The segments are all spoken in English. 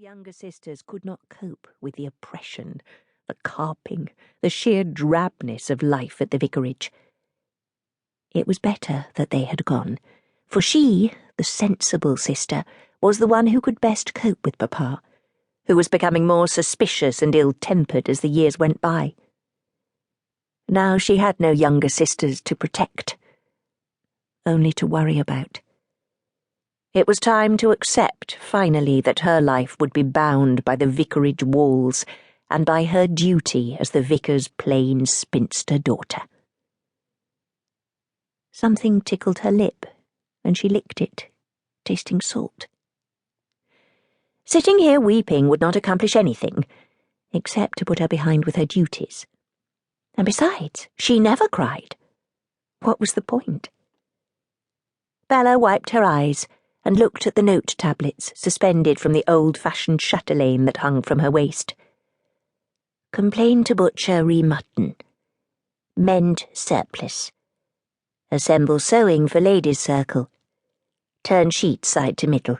younger sisters could not cope with the oppression, the carping, the sheer drabness of life at the vicarage. It was better that they had gone, for she, the sensible sister, was the one who could best cope with Papa, who was becoming more suspicious and ill-tempered as the years went by. Now she had no younger sisters to protect, only to worry about. It was time to accept, finally, that her life would be bound by the vicarage walls and by her duty as the vicar's plain spinster daughter. Something tickled her lip, and she licked it, tasting salt. Sitting here weeping would not accomplish anything, except to put her behind with her duties. And besides, she never cried. What was the point? Bella wiped her eyes and looked at the note tablets suspended from the old-fashioned chatelaine that hung from her waist. Complain to butcher re-mutton. Mend surplus. Assemble sewing for ladies' circle. Turn sheet side to middle.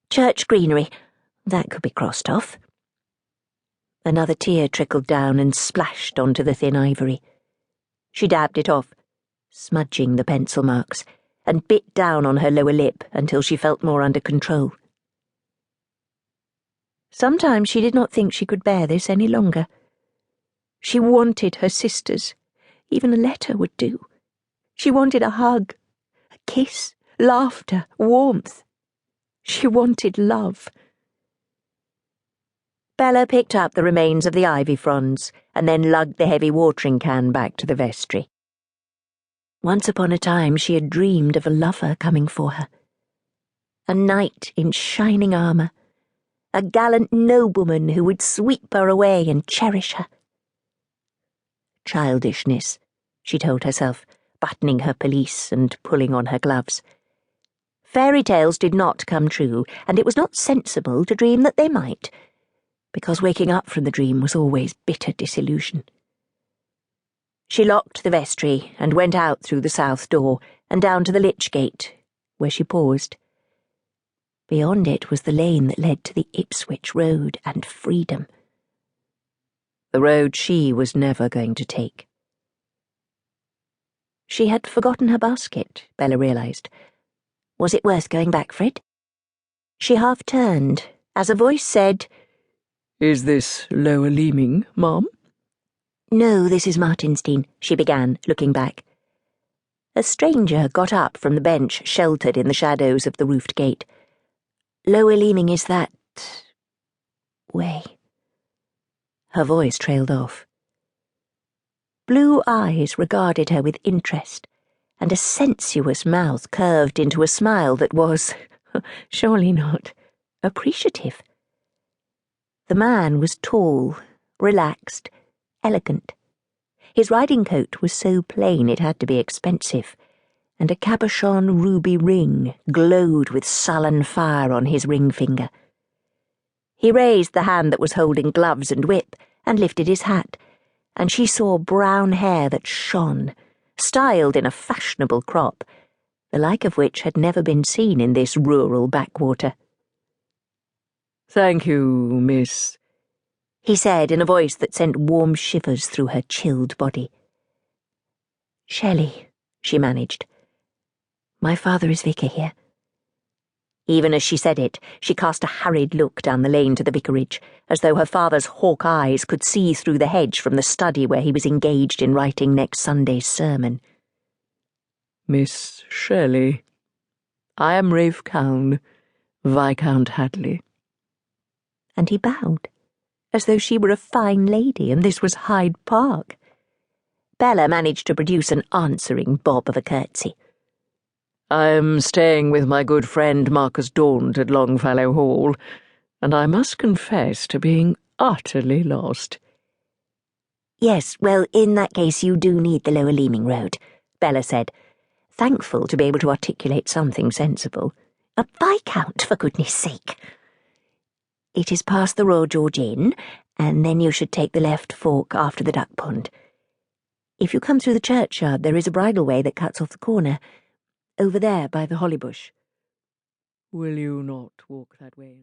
Church greenery. That could be crossed off. Another tear trickled down and splashed onto the thin ivory. She dabbed it off, smudging the pencil marks, and bit down on her lower lip until she felt more under control. Sometimes she did not think she could bear this any longer. She wanted her sisters. Even a letter would do. She wanted a hug, a kiss, laughter, warmth. She wanted love. Bella picked up the remains of the ivy fronds and then lugged the heavy watering can back to the vestry. Once upon a time she had dreamed of a lover coming for her. A knight in shining armour. A gallant nobleman who would sweep her away and cherish her. Childishness, she told herself, buttoning her pelisse and pulling on her gloves. Fairy tales did not come true, and it was not sensible to dream that they might, because waking up from the dream was always bitter disillusion. She locked the vestry and went out through the south door and down to the lich gate, where she paused. Beyond it was the lane that led to the Ipswich road and freedom. The road she was never going to take. She had forgotten her basket, Bella realised. Was it worth going back for it? She half turned, as a voice said, "Is this Lower Leaming, Ma'am?" "No, this is Martinstein," she began, looking back. A stranger got up from the bench sheltered in the shadows of the roofed gate. "Lower Leaming is that way." Her voice trailed off. Blue eyes regarded her with interest, and a sensuous mouth curved into a smile that was, surely not, appreciative. The man was tall, relaxed, elegant. His riding coat was so plain it had to be expensive, and a cabochon ruby ring glowed with sullen fire on his ring finger. He raised the hand that was holding gloves and whip and lifted his hat, and she saw brown hair that shone, styled in a fashionable crop, the like of which had never been seen in this rural backwater. "Thank you, miss," he said in a voice that sent warm shivers through her chilled body. "Shelley," she managed. "My father is vicar here." Even as she said it, she cast a hurried look down the lane to the vicarage, as though her father's hawk eyes could see through the hedge from the study where he was engaged in writing next Sunday's sermon. "Miss Shelley, I am Rafe Cown, Viscount Hadleigh." And he bowed, as though she were a fine lady and this was Hyde Park. Bella managed to produce an answering bob of a curtsy. "I am staying with my good friend Marcus Daunt at Longfellow Hall, and I must confess to being utterly lost." "Yes, well, in that case you do need the Lower Leaming Road," Bella said, thankful to be able to articulate something sensible. "A Viscount, for goodness sake." "It is past the Royal George Inn, and then you should take the left fork after the duck pond. If you come through the churchyard, there is a bridleway that cuts off the corner, over there by the holly bush." "Will you not walk that way?"